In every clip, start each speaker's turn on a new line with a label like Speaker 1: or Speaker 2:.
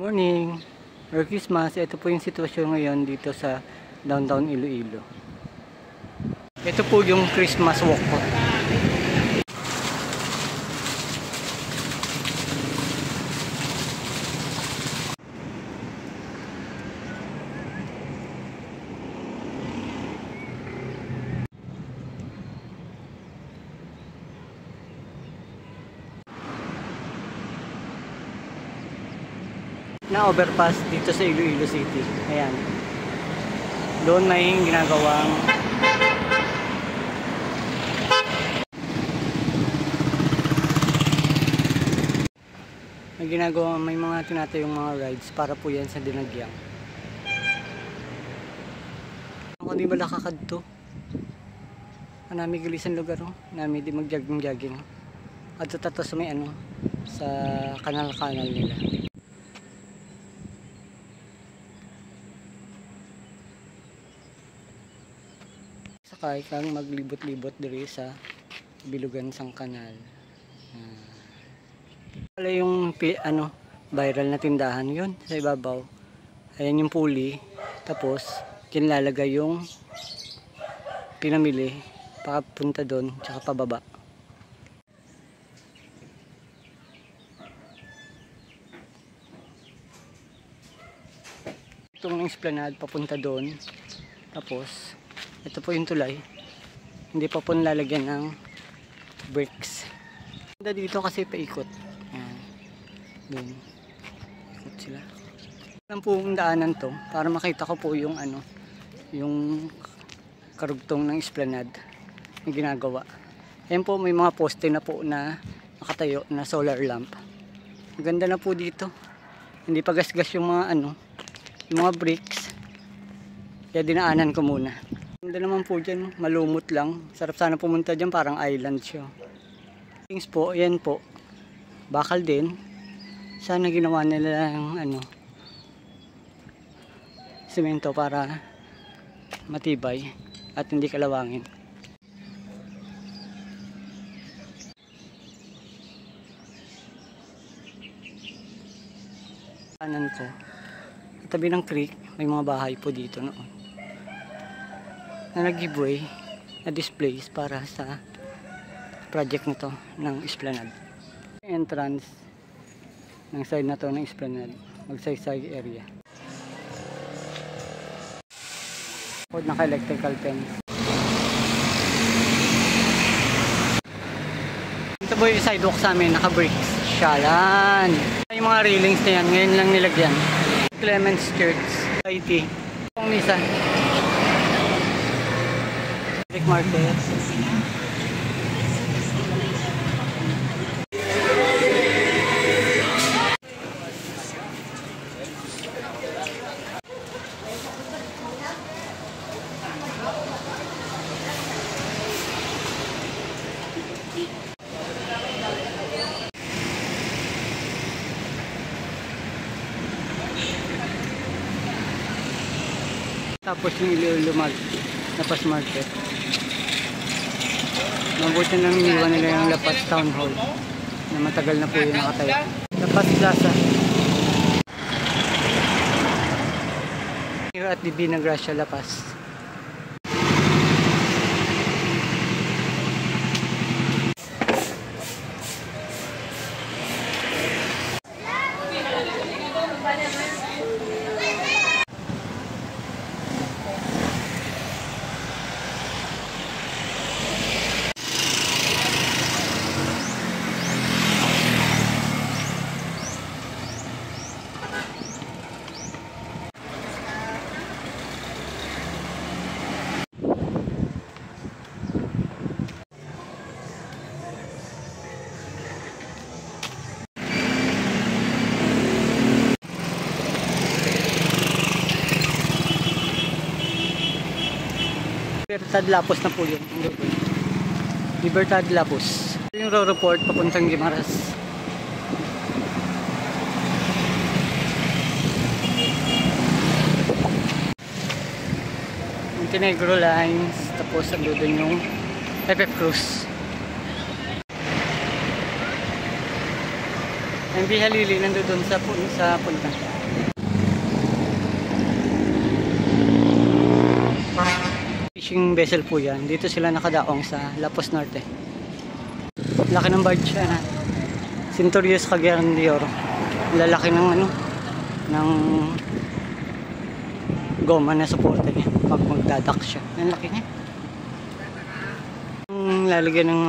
Speaker 1: Morning! Merry Christmas! Ito po yung sitwasyon ngayon dito sa downtown Iloilo. Ito po yung Christmas walk ko. Na overpass dito sa Iloilo City. Ayan. Doon may ginagawang may mga tinatayong mga rides para po yan sa Dinagyang. Ako di bala kakad to. Nami gilisan lugar no. Nami di mag-jogging. At tato sa may sa kanal-kanal nila. Sakay kang maglibot-libot diri sa bilugan sang kanal. Wala yung viral na tindahan yon sa ibabaw. Ayan yung puli. Tapos kinlalagay yung pinamili papunta doon tsaka pababa. Itong esplanade papunta doon. Tapos ito po yung tulay. Hindi pa po nilalagyan ng bricks. Dito kasi paikot. Ayan. Doon. Ikot sila. Alam po yung daanan to para makita ko po yung yung karugtong ng esplanade na ginagawa. Ayan po may mga poste na po na nakatayo na solar lamp. Maganda na po dito. Hindi pa gasgas yung mga yung mga bricks. Kaya dinaanan ko muna. Ganda naman po dyan, malumot lang. Sarap sana pumunta dyan, parang island siya. Things po, yan po. Bakal din. Sana ginawa nila ng semento para matibay at hindi kalawangin. Kanan ko, tabi ng creek, may mga bahay po dito noon na nag-giveaway na displays para sa project nito ng esplanade. Entrance ng side na to ng esplanade, magsaysay area. Pod naka-electrical fence. Ito po yung sidewalk sa amin, naka-bricks. Syalan! Yung mga railings na yan, ngayon lang nilagyan. Clements Church, IT. Pong misa. Market. Tapos yung Iloilo Lapas Market. Mabuti nang iniwan nila yung Lapas Town Hall na matagal na po yung nakatayo. Lapas Plaza. Here at Divina Gracia, Lapas. Libertad Lapos na po yun. Libertad Lapos. Yung raw report papuntang Guimaras. Montenegro Lines. Tapos ang doon yung FF Cruz. MV Halili nandun doon sa punta. Fishing vessel po yan. Dito sila nakadaong sa Lapos Norte. Laki ng barge yan ha. Centurios Cagayan de Oro. Lalaki ng ano, ng goma na suporta niya pag magdadak siya. Ang laki niya. Lalagyan ng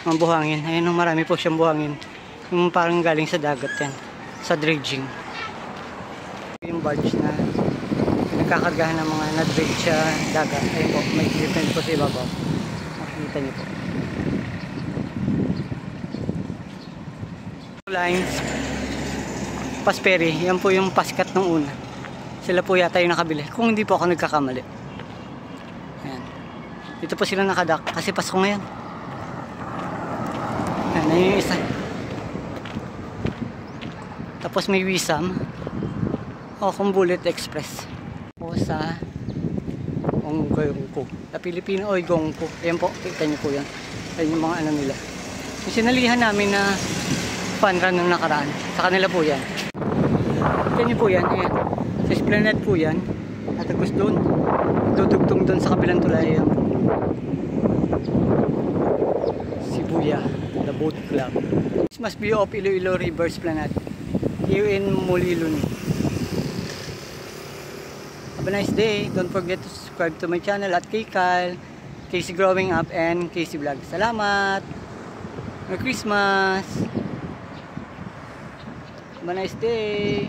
Speaker 1: mga buhangin. Ayun, marami po siyang buhangin. Yung parang galing sa dagat yan. Sa dredging. Yung barge na nagkakargahan ng mga na-dredge sa dagat. Ayun po, may difference po sa ibabaw. Makikita niyo po. Lines. Pasperi. Yan po yung paskat ng una. Sila po yata yung nakabili. Kung hindi po ako nagkakamali. Ayan. Dito po sila nakadak. Kasi Pasko ngayon. Ayan, ayun yung isa. Tapos may Wisam. O kung Bullet Express. O sa Onggongko. Sa Pilipino, Oygongko. Ayan po, kita nyo po yan. Ayan yung mga ano nila. Yung sinalihan namin na fun run nung nakaraan. Sa kanila po yan. Kita nyo po yan. Ayan. Sa Esplanade po yan. Tatagos doon. Dudugtong doon sa kabilang tulay. Ayan. Shibuya, the boat club. This must be of Iloilo River Esplanade. Here in Moliluni. Have a nice day. Don't forget to subscribe to my channel at kay Kyle, Casey Growing Up, and Casey Vlog. Salamat! Merry Christmas! Have a nice day!